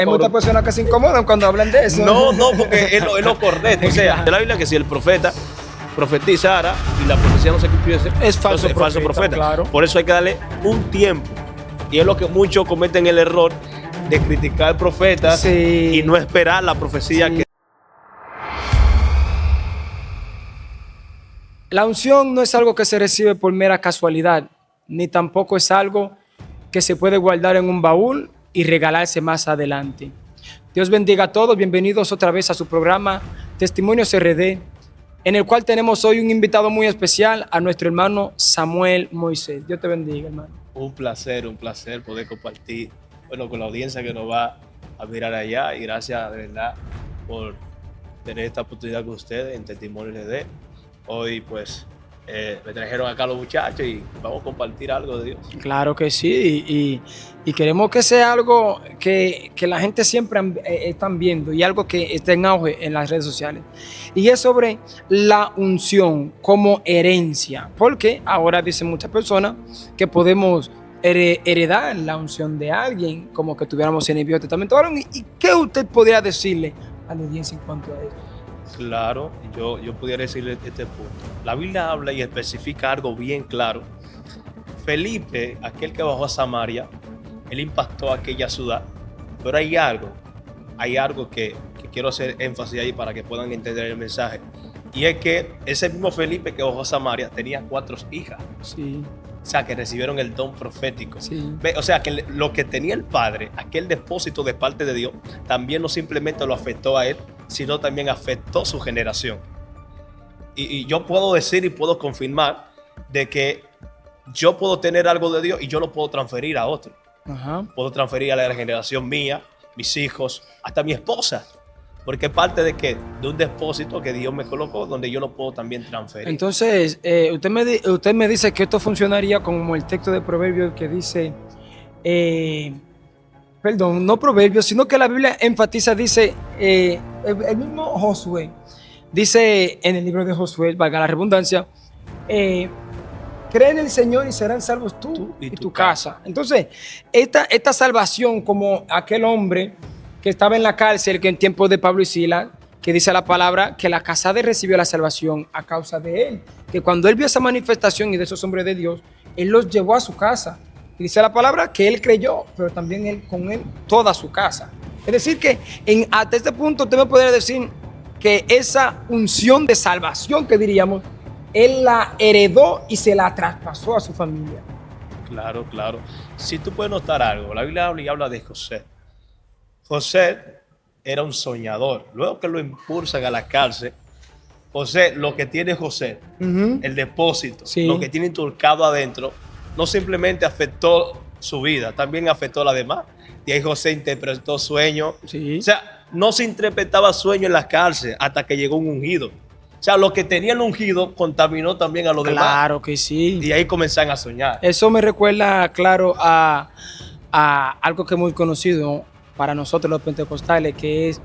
Hay muchas personas que se incomodan cuando hablan de eso. No, porque es lo correcto. O sea, de la Biblia que si el profeta profetizara y la profecía no se cumpliese, Es falso entonces falso profeta. claro. Por eso hay que darle un tiempo. Y es lo que muchos cometen el error de criticar profetas Sí. y no esperar la profecía Sí. que... La unción no es algo que se recibe por mera casualidad, ni tampoco es algo que se puede guardar en un baúl y regalarse más adelante. Dios bendiga a todos, bienvenidos otra vez a su programa Testimonios RD, en el cual tenemos hoy un invitado muy especial, a nuestro hermano Samuel Moisés. Dios te bendiga, hermano. Un placer poder compartir, bueno, con la audiencia que nos va a mirar allá, y gracias de verdad por tener esta oportunidad con ustedes en Testimonios RD. Hoy pues me trajeron acá los muchachos y vamos a compartir algo de Dios. Claro que sí, y queremos que sea algo que la gente siempre están viendo y algo que esté en auge en las redes sociales. Y es sobre la unción como herencia, porque ahora dicen muchas personas que podemos heredar la unción de alguien, como que tuviéramos en el Viejo Testamento. ¿Y qué usted podría decirle a la audiencia en cuanto a eso? Claro, yo pudiera decirle este punto. La Biblia habla y especifica algo bien claro. Felipe, aquel que bajó a Samaria, él impactó aquella ciudad, pero hay algo que quiero hacer énfasis ahí para que puedan entender el mensaje. Y es que ese mismo Felipe que bajó a Samaria tenía 4 hijas. Sí. O sea, que recibieron el don profético. Sí. O sea, que lo que tenía el Padre, aquel depósito de parte de Dios, también no simplemente lo afectó a él, sino también afectó su generación. Y yo puedo decir y puedo confirmar de que yo puedo tener algo de Dios y yo lo puedo transferir a otro. Ajá. Puedo transferir a la generación mía, mis hijos, hasta mi esposa. Porque es parte de que de un depósito que Dios me colocó, donde yo lo puedo también transferir. Entonces, usted me dice que esto funcionaría como el texto de Proverbios que dice, perdón, no Proverbios, sino que la Biblia enfatiza, dice, el mismo Josué, dice en el libro de Josué, valga la redundancia, cree en el Señor y serán salvos tú y tu casa. Entonces, esta salvación, como aquel hombre que estaba en la cárcel, que en tiempos de Pablo y Silas, que dice la palabra que la casada recibió la salvación a causa de él, que cuando él vio esa manifestación y de esos hombres de Dios, él los llevó a su casa. Y dice la palabra que él creyó, pero también él con él toda su casa. Es decir que hasta este punto usted me podría decir que esa unción de salvación que diríamos, él la heredó y se la traspasó a su familia. Claro. Si tú puedes notar algo, la Biblia habla de José. José era un soñador. Luego que lo impulsan a la cárcel, José, lo que tiene José, el depósito, Sí. lo que tiene inculcado adentro, no simplemente afectó su vida, también afectó la demás. Y ahí José interpretó sueños. Sí. O sea, no se interpretaba sueños en la cárcel hasta que llegó un ungido. O sea, lo que tenía el ungido contaminó también a los demás. Claro que sí. Y ahí comenzaron a soñar. Eso me recuerda, claro, a algo que es muy conocido para nosotros los pentecostales, que es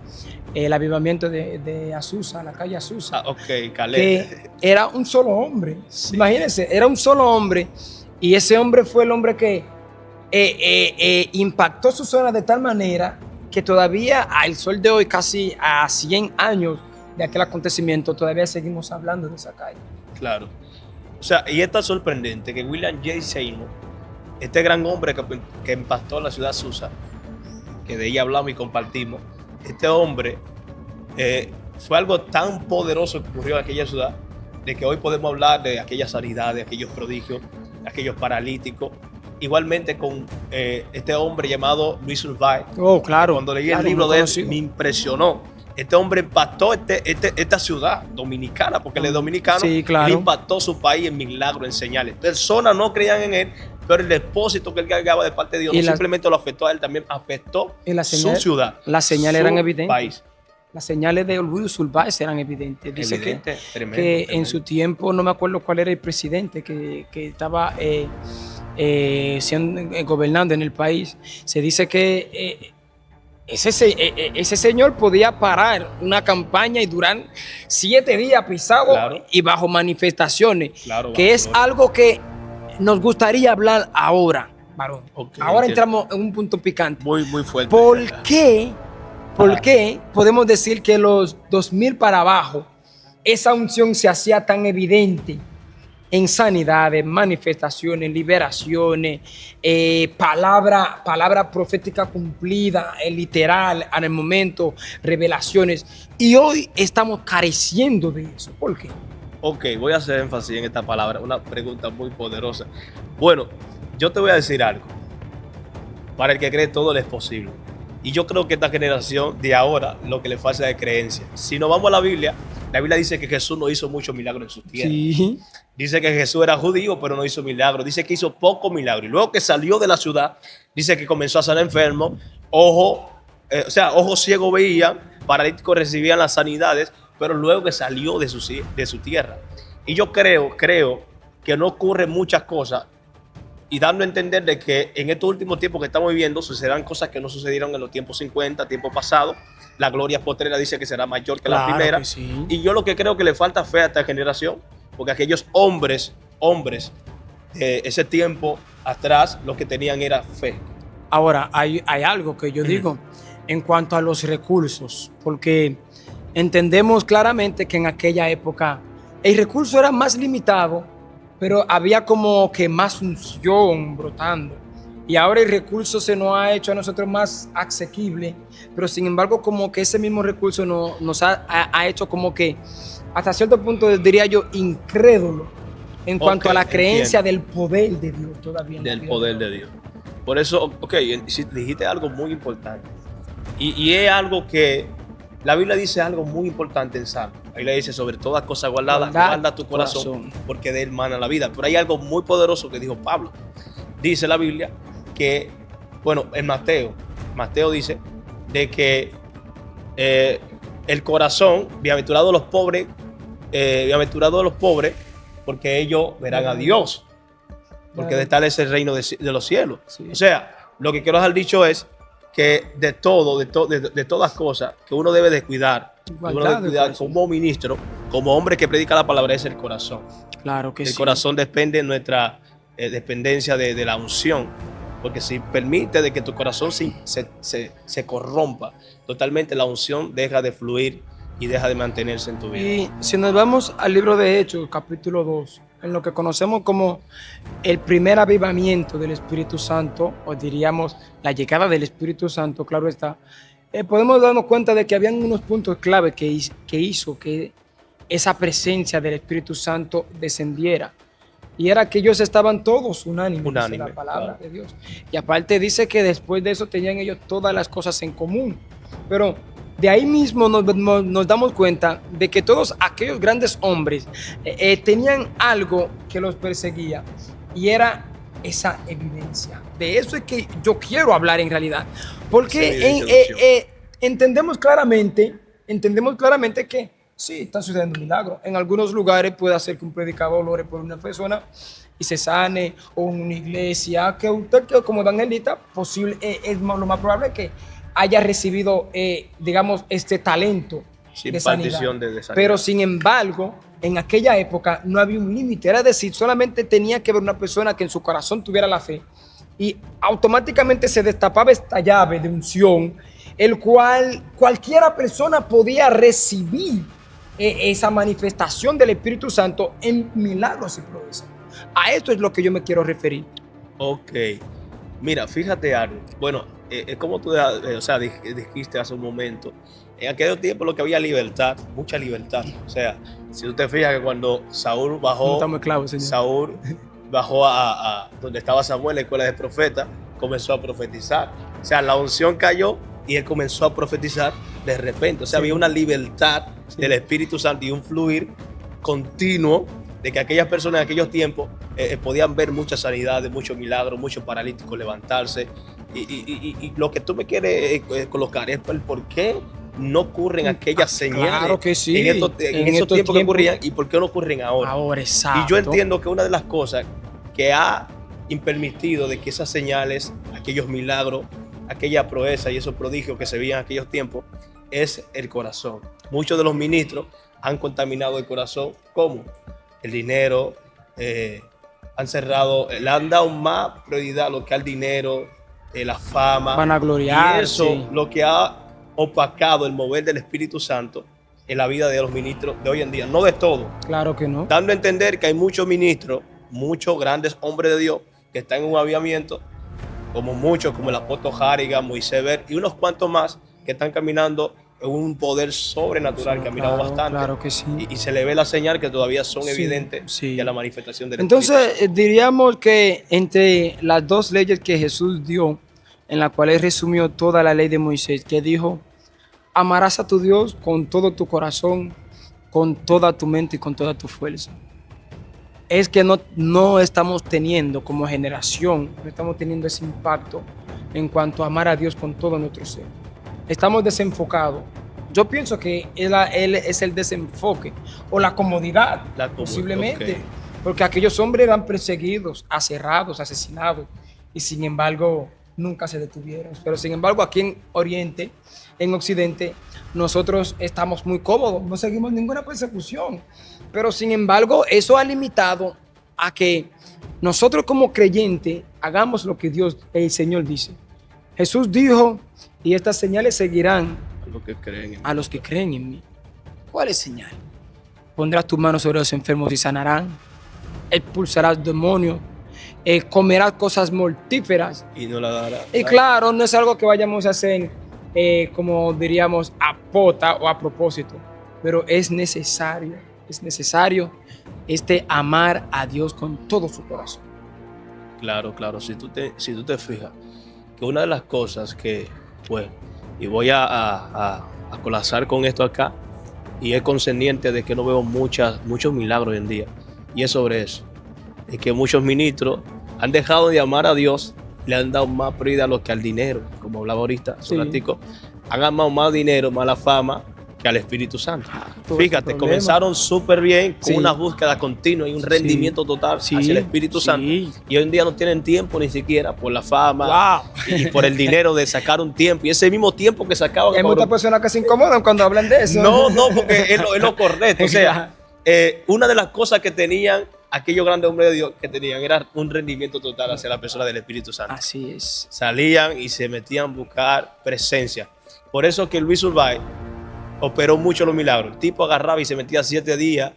el avivamiento de Azusa, la calle Azusa. Ok, Caleb. Que era un solo hombre. Sí. Imagínense, era un solo hombre y ese hombre fue el hombre que impactó su zona de tal manera que todavía al sol de hoy, casi a 100 años de aquel acontecimiento, todavía seguimos hablando de esa calle. Claro. O sea, y es tan sorprendente que William J. Seymour, este gran hombre que impactó la ciudad de Azusa, que de ella hablamos y compartimos, este hombre fue algo tan poderoso que ocurrió en aquella ciudad, de que hoy podemos hablar de aquellas sanidades, de aquellos prodigios, de aquellos paralíticos. Igualmente con este hombre llamado Luis Urbay. Oh, claro. Cuando leí claro, el libro de él, conocido. me impresionó. Este hombre impactó esta ciudad dominicana, porque él es dominicano. Sí, claro. Él impactó su país en milagros, en señales. Personas no creían en él, pero el depósito que él cargaba de parte de Dios no simplemente lo afectó a él, también afectó su ciudad. Las señales eran evidentes. País. Las señales de Luis Urbay eran evidentes. Dice Evidente, tremendo, que tremendo. en su tiempo, no me acuerdo cuál era el presidente que estaba gobernando en el país, se dice que ese señor podía parar una campaña y durar 7 días pisado, Claro. y bajo manifestaciones, Claro, que bajo es gloria. algo que nos gustaría hablar ahora. varón. Ok, Ahora entiendo. entramos en un punto picante. Muy fuerte. ¿Por qué? ¿Por Ajá. qué podemos decir que los 2000 para abajo esa unción se hacía tan evidente en sanidades, manifestaciones, liberaciones, palabra profética cumplida, literal, en el momento, revelaciones? Y hoy estamos careciendo de eso. ¿Por qué? Ok, voy a hacer énfasis en esta palabra, una pregunta muy poderosa. Bueno, yo te voy a decir algo. Para el que cree todo le es posible. Y yo creo que esta generación de ahora lo que le falta es creencia. Si nos vamos a la Biblia dice que Jesús no hizo muchos milagros en su tierra. Sí. Dice que Jesús era judío, pero no hizo milagros. Dice que hizo pocos milagros. Y luego que salió de la ciudad, dice que comenzó a sanar enfermos, ojos ciegos veían, paralíticos recibían las sanidades, pero luego que salió de su tierra. Y yo creo que no ocurren muchas cosas y dando a entender de que en estos últimos tiempos que estamos viviendo sucederán cosas que no sucedieron en los tiempos 50, tiempos pasados. La gloria postrera dice que será mayor que la Claro primera. que sí. Y yo lo que creo que le falta fe a esta generación, porque aquellos hombres de ese tiempo atrás, lo que tenían era fe. Ahora, hay algo que yo digo en cuanto a los recursos, porque entendemos claramente que en aquella época el recurso era más limitado, pero había como que más unción brotando. Y ahora el recurso se nos ha hecho a nosotros más asequible, pero sin embargo como que ese mismo recurso nos ha hecho como que hasta cierto punto diría yo incrédulo en cuanto a la creencia del poder de Dios todavía. Del poder de Dios. Por eso, dijiste algo muy importante. Y es algo que la Biblia dice algo muy importante en Salmo. La Biblia dice sobre todas cosas guardadas, guarda tu corazón, porque de él mana la vida. Pero hay algo muy poderoso que dijo Pablo. Dice la Biblia que, en Mateo dice de que el corazón, bienaventurados los pobres, porque ellos verán a Dios, porque de tal es el reino de los cielos. Sí. O sea, lo que quiero dejar dicho es que de todas cosas que uno debe de cuidar, como ministro, como hombre que predica la palabra, es el corazón. Claro que sí. El corazón depende de nuestra dependencia de la unción, porque si permite de que tu corazón se corrompa totalmente, la unción deja de fluir y deja de mantenerse en tu vida. Y si nos vamos al libro de Hechos, capítulo 2, en lo que conocemos como el primer avivamiento del Espíritu Santo, o diríamos la llegada del Espíritu Santo, claro está, podemos darnos cuenta de que habían unos puntos clave que hizo que esa presencia del Espíritu Santo descendiera. Y era que ellos estaban todos unánimes, dice la palabra de Dios. Y aparte dice que después de eso tenían ellos todas las cosas en común. Pero de ahí mismo nos damos cuenta de que todos aquellos grandes hombres tenían algo que los perseguía, y era esa evidencia. De eso es que yo quiero hablar en realidad, porque entendemos claramente que sí, está sucediendo un milagro. En algunos lugares puede hacer que un predicador ore por una persona y se sane, o en una iglesia, que usted como evangelista es lo más probable que haya recibido, digamos, este talento de sanidad. Pero sin embargo, en aquella época no había un límite. Era decir, solamente tenía que ver una persona que en su corazón tuviera la fe, y automáticamente se destapaba esta llave de unción, el cual cualquiera persona podía recibir esa manifestación del Espíritu Santo en milagros y proezas. A esto es lo que yo me quiero referir. Ok. Mira, fíjate algo. Es como tú dijiste hace un momento. En aquel tiempo lo que había libertad, mucha libertad. O sea, si tú te fijas que cuando Saúl bajó, a donde estaba Samuel, la escuela de profeta, comenzó a profetizar. O sea, la unción cayó y él comenzó a profetizar de repente. O sea, había una libertad del Espíritu Santo y un fluir continuo de que aquellas personas en aquellos tiempos podían ver muchas sanidades, muchos milagros, muchos paralíticos levantarse. Y lo que tú me quieres colocar es el por qué no ocurren aquellas señales. Claro que sí. En esos tiempos que ocurrían, y por qué no ocurren ahora. Exacto. Y yo entiendo que una de las cosas que ha impermitido de que esas señales, aquellos milagros, aquella proeza y esos prodigios que se veían en aquellos tiempos, es el corazón. Muchos de los ministros han contaminado el corazón. ¿Cómo? El dinero, han cerrado, le han dado más prioridad a lo que al dinero, la fama. Vanagloriar, Y eso sí. lo que ha opacado el mover del Espíritu Santo en la vida de los ministros de hoy en día. No de todo. Claro que no. Dando a entender que hay muchos ministros, muchos grandes hombres de Dios que están en un avivamiento, como el apóstol Harrigan, Moisés Ver y unos cuantos más que están caminando en un poder sobrenatural, Sí, que ha mirado claro, bastante. claro que sí. Y se le ve la señal que todavía son Sí, evidentes sí. de la manifestación del Espíritu Santo. Entonces, diríamos que entre las dos leyes que Jesús dio, en las cuales resumió toda la ley de Moisés, que dijo, amarás a tu Dios con todo tu corazón, con toda tu mente y con toda tu fuerza. Es que no estamos teniendo como generación, no estamos teniendo ese impacto en cuanto a amar a Dios con todo nuestro ser. Estamos desenfocados. Yo pienso que él es el desenfoque o la comodidad, posiblemente. Ok. Porque aquellos hombres eran perseguidos, aserrados, asesinados, y sin embargo nunca se detuvieron. Pero sin embargo aquí en Oriente, en Occidente, nosotros estamos muy cómodos, no seguimos ninguna persecución. Pero sin embargo eso ha limitado a que nosotros como creyentes hagamos lo que Dios, el Señor dice. Jesús dijo, y estas señales seguirán A los que creen en a los que creen en mí. ¿Cuál es señal? Pondrás tus manos sobre los enfermos y sanarán. Expulsarás demonios. Comerás cosas mortíferas. y no la dará. Y claro, no es algo que vayamos a hacer, como diríamos, a pota o a propósito. Pero es necesario amar a Dios con todo su corazón. Claro, claro. Si tú te fijas, que una de las cosas que, pues, y voy a colapsar con esto acá, y es consciente de que no veo muchos milagros hoy en día, y es sobre eso. Es que muchos ministros han dejado de amar a Dios, le han dado más prioridad a lo que al dinero, como hablaba ahorita, hace un Sí. ratico. Han amado más dinero, más la fama, que al Espíritu Santo. Todo Fíjate, ese problema. comenzaron súper bien con Sí. una búsqueda continua y un rendimiento total Sí, hacia el Espíritu sí. Santo. Y hoy en día no tienen tiempo ni siquiera por la fama Wow. y por el dinero de sacar un tiempo. Y ese mismo tiempo que sacaban. Hay muchas personas que se incomodan cuando hablan de eso. No, porque es lo correcto. O sea, una de las cosas que tenían aquellos grandes hombres de Dios que tenían era un rendimiento total hacia la persona del Espíritu Santo. Así es. Salían y se metían a buscar presencia. Por eso que Luis Urbay operó mucho los milagros. El tipo agarraba y se metía 7 días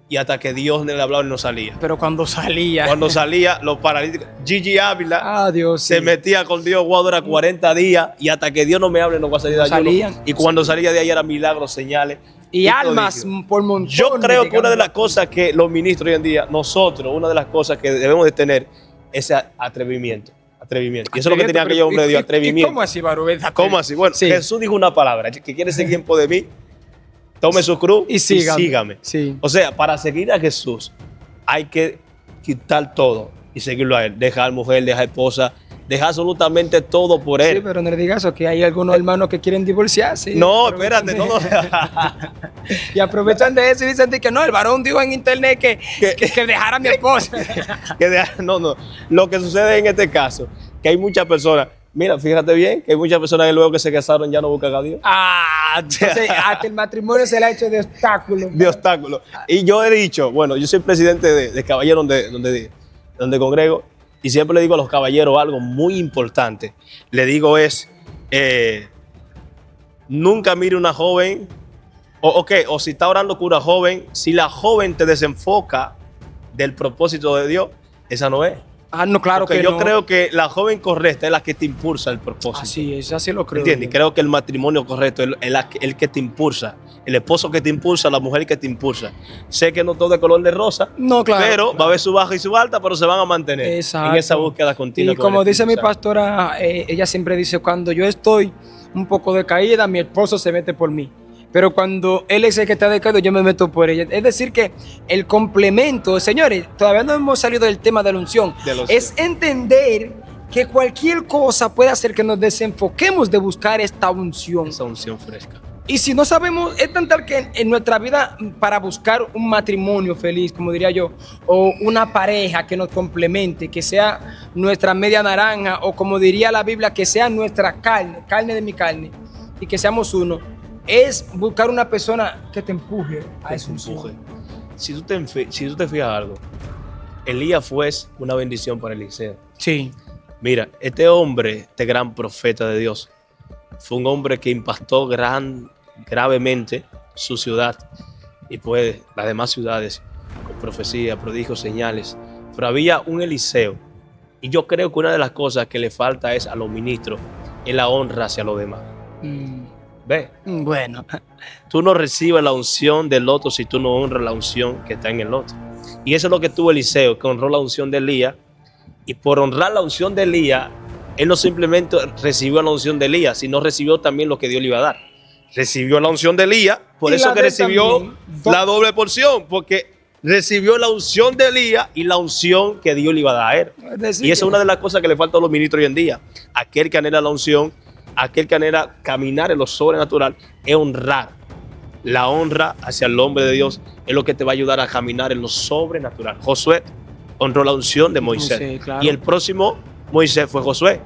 y hasta que Dios le hablaba y no salía. Pero cuando salía. Cuando salía, los paralíticos. Gigi Ávila Dios, se sí. metía con Dios, dura 40 días y hasta que Dios no me hable no va a salir de No ayuno. salían. Y cuando salía de ahí eran milagros, señales. Y todo almas líquido. por montón. Yo creo que una de las cosas que los ministros hoy en día, nosotros, una de las cosas que debemos de tener es atrevimiento. Y eso es lo que tenía aquellos hombres de Dios, atrevimiento. ¿Cómo así, Barú? ¿Cómo así? Bueno, Sí. Jesús dijo una palabra, que quiere seguir en pos de mí, tome su cruz Y sígame. sígame. Sí. O sea, para seguir a Jesús hay que quitar todo y seguirlo a él. Dejar mujer, dejar esposa, dejar absolutamente todo por él. Sí, pero no le digas eso, que hay algunos hermanos que quieren divorciarse. No, Aprovechan espérate, de- Y aprovechan de eso y dicen que no, el varón dijo en internet que dejara a mi esposa. No. Lo que sucede en este caso, que hay muchas personas, mira, fíjate bien, que hay muchas personas que luego que se casaron ya no buscan a Dios. Entonces hasta el matrimonio se le ha hecho de obstáculo. De obstáculos. Y yo he dicho, bueno, yo soy presidente de caballeros donde congrego, y siempre le digo a los caballeros algo muy importante. Le digo nunca mire una joven, o si está orando con una joven, si la joven te desenfoca del propósito de Dios, esa no es. No, claro Porque que yo no. creo que la joven correcta es la que te impulsa el propósito. Así es, así lo creo. ¿Entiendes? yo. Creo que el matrimonio correcto es el que te impulsa. El esposo que te impulsa, la mujer que te impulsa. Sé que no todo es color de rosa, No, claro. pero claro. va a haber su baja y su alta, pero se van a mantener Exacto. en esa búsqueda continua. Y con el como dice mi Espíritu Santo. pastora, ella siempre dice, cuando yo estoy un poco decaída, mi esposo se mete por mí. Pero cuando él es el que está decaído, yo me meto por ella. Es decir que el complemento, señores, todavía no hemos salido del tema de la unción. De la unción. Es entender que cualquier cosa puede hacer que nos desenfoquemos de buscar esta unción. Esa unción fresca. Y si no sabemos, es tan tal que en nuestra vida, para buscar un matrimonio feliz, como diría yo, o una pareja que nos complemente, que sea nuestra media naranja, o como diría la Biblia, que sea nuestra carne, carne de mi carne, y que seamos uno, es buscar una persona que te empuje a esa unción. Si tú te fijas algo, Elías fue una bendición para Eliseo. Sí. Mira, este hombre, este gran profeta de Dios, fue un hombre que impactó gravemente su ciudad y pues las demás ciudades con profecía, prodigios, señales. Pero había un Eliseo y yo creo que una de las cosas que le falta es a los ministros es la honra hacia los demás. Ve, Bueno, tú no recibes la unción del otro si tú no honras la unción que está en el otro. Y eso es lo que tuvo Eliseo, que honró la unción de Elías. Y por honrar la unción de Elías, él no simplemente recibió la unción de Elías, sino recibió también lo que Dios le iba a dar. Recibió la unción de Elías, por Y eso la que de recibió también. la doble porción, porque recibió la unción de Elías y la unción que Dios le iba a dar a él. es decir, Y esa es una de las cosas que le falta a los ministros hoy en día. Aquel que anhela la unción, aquel que anhela caminar en lo sobrenatural, es honrar. La honra hacia el hombre de Dios es lo que te va a ayudar a caminar en lo sobrenatural. Josué honró la unción de Moisés. Sí, claro. Y el próximo Moisés fue Josué.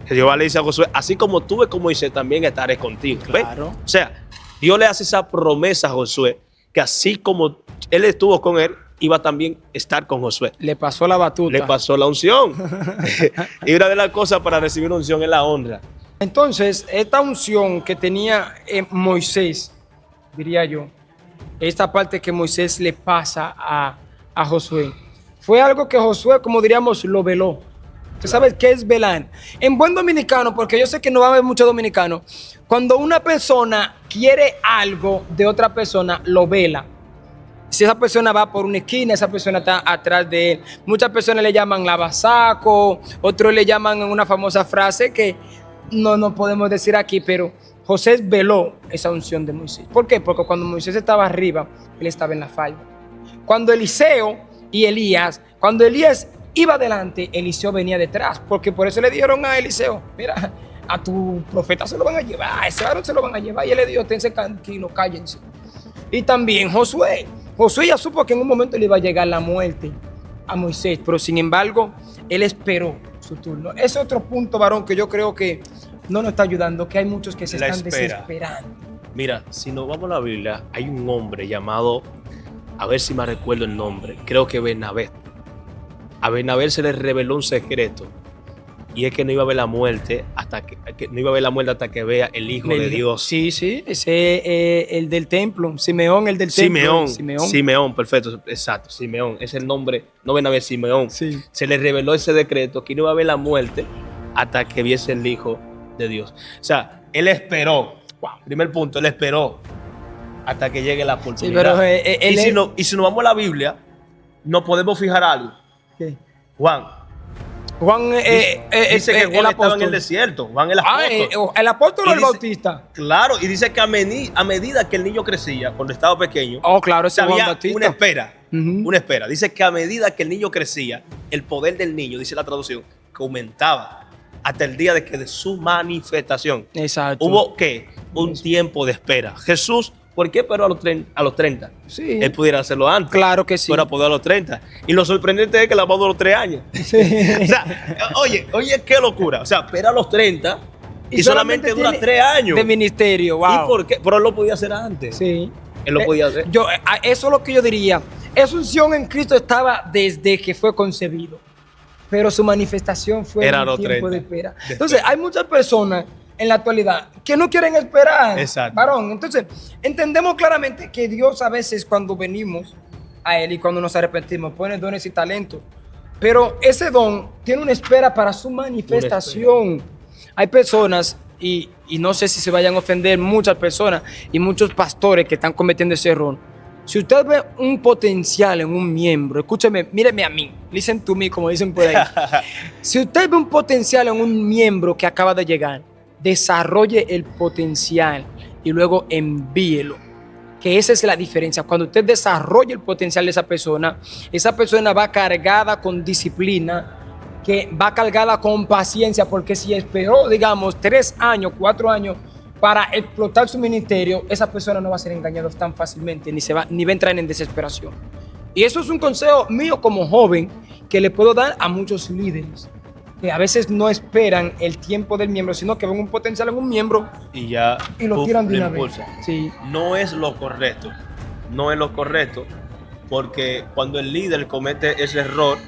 Que Jehová le dice a Josué, así como tuve con Moisés, también estaré contigo. ¿Ves? Claro. O sea, Dios le hace esa promesa a Josué, que así como él estuvo con él, iba también a estar con Josué. Le pasó la batuta. Le pasó la unción. Y una de las cosas para recibir unción es la honra. Entonces, esta unción que tenía Moisés, diría yo, esta parte que Moisés le pasa a Josué, fue algo que Josué, como diríamos, lo veló. ¿Tú sabes qué es velar? En buen dominicano, porque yo sé que no va a haber muchos dominicanos, cuando una persona quiere algo de otra persona, lo vela. Si esa persona va por una esquina, esa persona está atrás de él. Muchas personas le llaman lavasaco, otros le llaman una famosa frase que no podemos decir aquí, pero José veló esa unción de Moisés. ¿Por qué? Porque cuando Moisés estaba arriba, él estaba en la falda. Cuando Eliseo y Elías, cuando Elías iba adelante, Eliseo venía detrás, porque por eso le dijeron a Eliseo, mira, a tu profeta se lo van a llevar, a ese varón se lo van a llevar, y él le dijo, tense tranquilo, cállense. Y también Josué ya supo que en un momento le iba a llegar la muerte a Moisés, pero sin embargo, él esperó su turno. Ese otro punto, varón, que yo creo que no nos está ayudando, que hay muchos que se La están espera. desesperando. Mira, si nos vamos a la Biblia, hay un hombre llamado, a ver si me recuerdo el nombre, creo que Bernabé. A Bernabé se le reveló un secreto, y es que no iba a ver la muerte hasta que vea el Hijo de Dios. Sí, ese el del templo, Simeón, el del templo. Simeón, perfecto, exacto, Simeón, es el nombre, no Bernabé, Simeón. Sí. Se le reveló ese decreto que no iba a ver la muerte hasta que viese el Hijo de Dios. O sea, él esperó, primer punto, él esperó hasta que llegue la oportunidad. Sí, pero y si nos vamos a la Biblia, nos podemos fijar algo. ¿Qué? Juan dice que Juan estaba en el desierto. Juan el apóstol. ¿El apóstol o el dice, bautista? Claro, y dice que a medida que el niño crecía, cuando estaba pequeño, Oh, claro, ese Juan había Bautista. una espera. Ujú. Una espera. Dice que a medida que el niño crecía, el poder del niño, dice la traducción, que aumentaba hasta el día de su manifestación. Exacto. Hubo un tiempo de espera. Jesús, ¿por qué esperó a los 30? Sí. Él pudiera hacerlo antes. Claro que sí. Pero apoderó a los 30. Y lo sorprendente es que la amado a los 3 años. Sí. O sea, oye, qué locura. O sea, espera a los 30 y solamente dura tiene 3 años. de ministerio, wow. ¿Y por qué? Pero él lo podía hacer antes. Sí. Él lo podía hacer. Eso es lo que yo diría. Esa unción en Cristo estaba desde que fue concebido, pero su manifestación fue Era en los un tiempo 30. de espera. Entonces, hay muchas personas en la actualidad que no quieren esperar, Exacto. varón. Entonces, entendemos claramente que Dios a veces cuando venimos a Él y cuando nos arrepentimos pone dones y talentos, pero ese don tiene una espera para su manifestación. Hay personas, y no sé si se vayan a ofender muchas personas y muchos pastores que están cometiendo ese error. Si usted ve un potencial en un miembro, escúcheme, míreme a mí, listen to me, como dicen por ahí. Si usted ve un potencial en un miembro que acaba de llegar, desarrolle el potencial y luego envíelo. Que esa es la diferencia. Cuando usted desarrolla el potencial de esa persona va cargada con disciplina, que va cargada con paciencia, porque si esperó, digamos, 3 años, 4 años para explotar su ministerio, esa persona no va a ser engañada tan fácilmente, ni va a entrar en desesperación. Y eso es un consejo mío como joven que le puedo dar a muchos líderes, que a veces no esperan el tiempo del miembro, sino que ven un potencial en un miembro y lo tiran de una vez. impulsa. Sí. No es lo correcto porque cuando el líder comete ese error,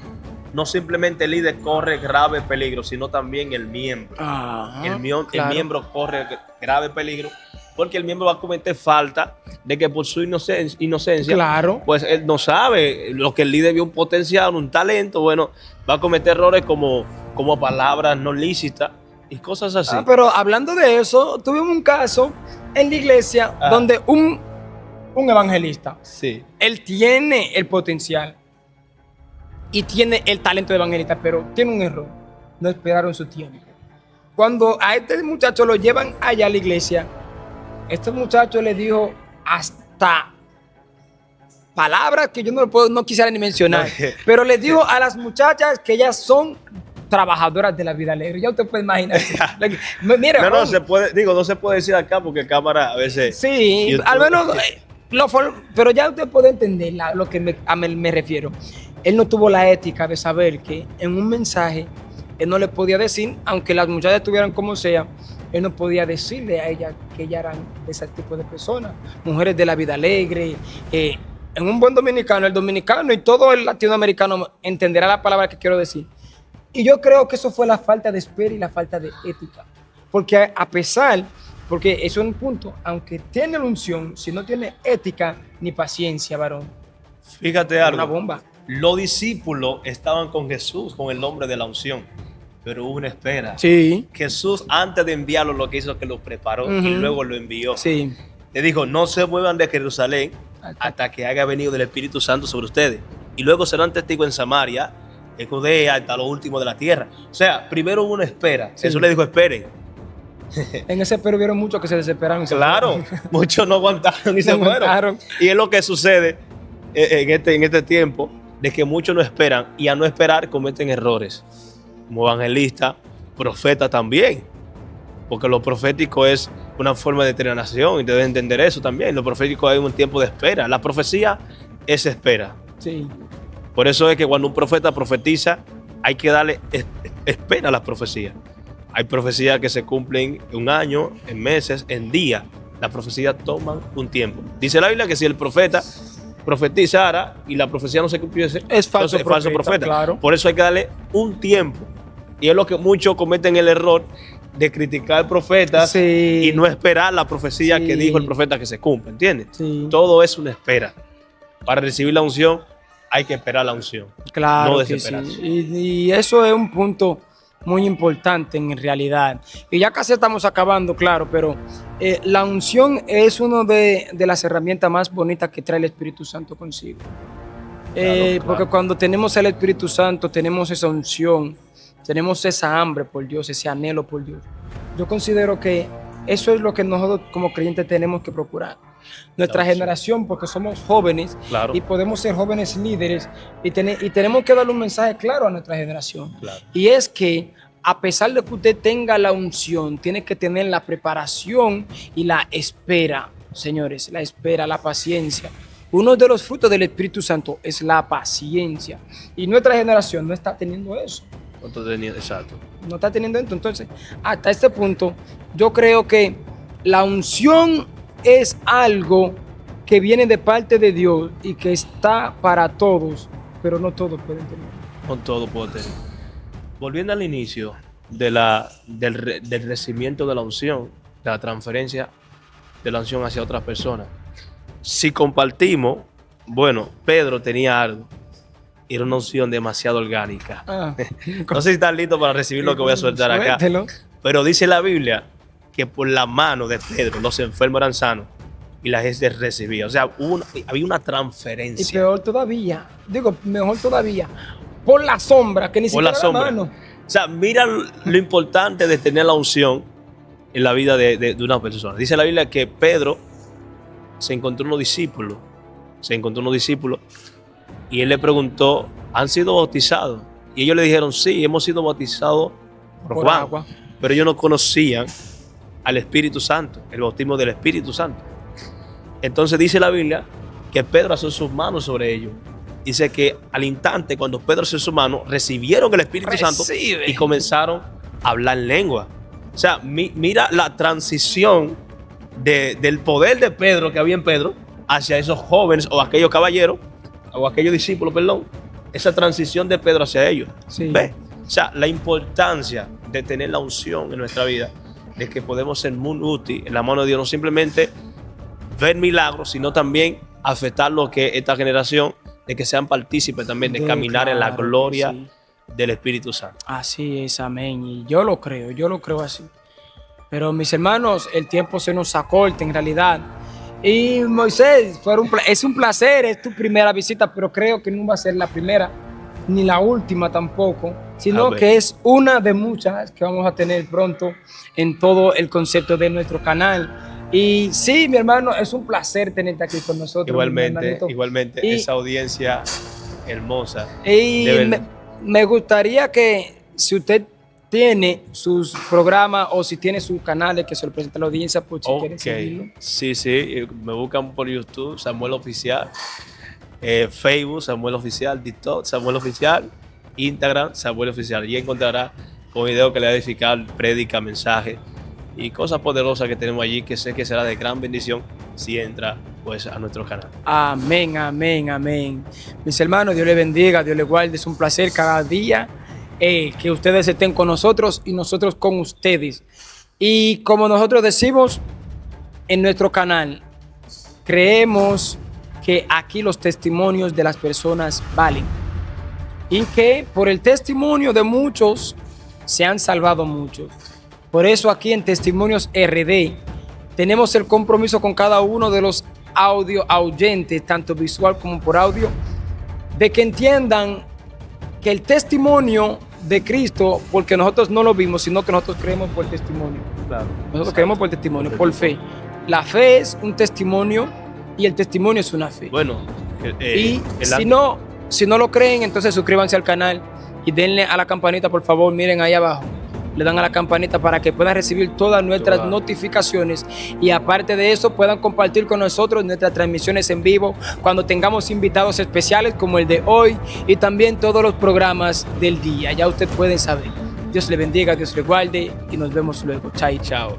no simplemente el líder corre grave peligro, sino también el miembro. Ajá, El claro. miembro corre grave peligro porque el miembro va a cometer falta de que por su inocencia, Claro. pues él no sabe lo que el líder vio, un potencial, un talento, bueno, va a cometer errores como palabras no lícitas y cosas así. Pero hablando de eso, tuvimos un caso en la iglesia donde un evangelista, Sí. él tiene el potencial y tiene el talento de evangelista, pero tiene un error. No esperaron su tiempo. Cuando a este muchacho lo llevan allá a la iglesia, este muchacho le dijo hasta palabras que yo no quisiera ni mencionar, pero le dijo a las muchachas que ellas son trabajadoras de la vida alegre. Ya usted puede imaginarse. Mira, No se puede, no se puede decir acá porque cámara a veces. sí, YouTube. al menos, pero ya usted puede entender lo que me refiero. Él no tuvo la ética de saber que en un mensaje él no le podía decir, aunque las muchachas estuvieran como sea, él no podía decirle a ellas que ellas eran de ese tipo de personas, mujeres de la vida alegre. En un buen dominicano, el dominicano y todo el latinoamericano entenderá la palabra que quiero decir. Y yo creo que eso fue la falta de espera y la falta de ética. Porque porque eso es un punto, aunque tiene la unción, si no tiene ética ni paciencia, varón, Fíjate es algo. una bomba. Los discípulos estaban con Jesús con el nombre de la unción, pero hubo una espera. Sí, Jesús, antes de enviarlo, lo que hizo es que lo preparó y luego lo envió. sí. Le dijo: no se muevan de Jerusalén hasta que haya venido del Espíritu Santo sobre ustedes. Y luego serán testigos en Samaria, en Judea, hasta lo último de la tierra. O sea, primero hubo una espera. Sí. Jesús le dijo: esperen. En ese pero vieron muchos que se desesperaron. Y se Claro, fueron. muchos no aguantaron y No se fueron. aguantaron. Y es lo que sucede en este tiempo, de que muchos no esperan y a no esperar cometen errores. Como evangelista, profeta también. Porque lo profético es una forma de determinación y debes entender eso también. Lo profético hay un tiempo de espera. La profecía es espera. Sí, Por eso es que cuando un profeta profetiza, hay que darle espera a las profecías. Hay profecías que se cumplen en un año, en meses, en días. Las profecías toman un tiempo. Dice la Biblia que si el profeta profetizara y la profecía no se cumpliese, Es falso entonces falso profeta, profeta. claro. Por eso hay que darle un tiempo. Y es lo que muchos cometen el error de criticar profetas Sí. y no esperar la profecía Sí. que dijo el profeta que se cumpla, ¿entiendes? sí. Todo es una espera. Para recibir la unción hay que esperar la unción. Claro No que sí. desesperarse. Y eso es un punto muy importante en realidad. Y ya casi estamos acabando, claro, pero la unción es una de las herramientas más bonitas que trae el Espíritu Santo consigo. Claro. Porque cuando tenemos el Espíritu Santo, tenemos esa unción, tenemos esa hambre por Dios, ese anhelo por Dios. Yo considero que eso es lo que nosotros como creyentes tenemos que procurar. Nuestra Claro, sí. generación, porque somos jóvenes Claro. y podemos ser jóvenes líderes y tenemos que darle un mensaje claro a nuestra generación. Claro. Y es que a pesar de que usted tenga la unción, tiene que tener la preparación y la espera, señores, la espera, la paciencia. Uno de los frutos del Espíritu Santo es la paciencia. Y nuestra generación no está teniendo eso. Exacto. No está teniendo esto. Entonces, hasta este punto, yo creo que la unción es algo que viene de parte de Dios y que está para todos, pero no todos pueden tener. Con todo puedo tener. Volviendo al inicio del recibimiento de la unción, de la transferencia de la unción hacia otras personas. Si compartimos, bueno, Pedro tenía algo. Era una unción demasiado orgánica. No sé si están listos para recibir lo que voy a soltar acá. Suéltelo. Pero dice la Biblia que por la mano de Pedro los enfermos eran sanos y la gente recibía. O sea, había una Y transferencia. peor todavía, digo, mejor todavía, por la sombra, que ni Por siquiera la sombra. mano. O sea, mira lo importante de tener la unción en la vida de una persona. Dice la Biblia que Pedro se encontró unos discípulos. Y él le preguntó: ¿han sido bautizados? Y ellos le dijeron: sí, hemos sido bautizados por Por Juan. agua. Pero ellos no conocían al Espíritu Santo, el bautismo del Espíritu Santo. Entonces dice la Biblia que Pedro alzó sus manos sobre ellos. Dice que al instante, cuando Pedro alzó sus manos, recibieron el Espíritu Santo y comenzaron a hablar en lengua. O sea, mira la transición del poder de Pedro que había en Pedro hacia esos jóvenes o aquellos caballeros o aquellos discípulos, perdón, esa transición de Pedro hacia ellos. Sí. ¿Ves? O sea, la importancia de tener la unción en nuestra vida, de que podemos ser muy útiles en la mano de Dios, no simplemente ver milagros, sino también afectar lo que esta generación, de que sean partícipes también de caminar en la gloria del Espíritu Santo. Así es, amén. Y yo lo creo así. Pero mis hermanos, el tiempo se nos acorta en realidad. Y Moisés, es un placer, es tu primera visita, pero creo que no va a ser la primera, ni la última tampoco, sino que es una de muchas que vamos a tener pronto en todo el concepto de nuestro canal. Y sí, mi hermano, es un placer tenerte aquí con nosotros. Igualmente, esa audiencia hermosa. Y me gustaría que si usted tiene sus programas o si tiene sus canales que se lo presenta a la audiencia, pues si quieren seguirlo. Sí, me buscan por YouTube, Samuel Oficial, Facebook, Samuel Oficial, TikTok, Samuel Oficial, Instagram, Samuel Oficial. Y encontrará un video que le va a edificar, prédica, mensaje y cosas poderosas que tenemos allí, que sé que será de gran bendición si entra pues a nuestro canal. Amén, amén, amén. Mis hermanos, Dios les bendiga, Dios les guarde. Es un placer cada día que ustedes estén con nosotros y nosotros con ustedes. Y como nosotros decimos en nuestro canal, creemos que aquí los testimonios de las personas valen y que por el testimonio de muchos se han salvado muchos. Por eso aquí en Testimonios RD tenemos el compromiso con cada uno de los audio oyentes, tanto visual como por audio, de que entiendan que el testimonio de Cristo, porque nosotros no lo vimos, sino que nosotros creemos por testimonio. Claro. Nosotros creemos por testimonio, por fe. La fe es un testimonio y el testimonio es una fe. Bueno, y si no lo creen, entonces suscríbanse al canal y denle a la campanita, por favor. Miren ahí abajo, le dan a la campanita para que puedan recibir todas nuestras notificaciones y aparte de eso puedan compartir con nosotros nuestras transmisiones en vivo cuando tengamos invitados especiales como el de hoy y también todos los programas del día. Ya ustedes pueden saber. Dios le bendiga, Dios le guarde y nos vemos luego. Chao.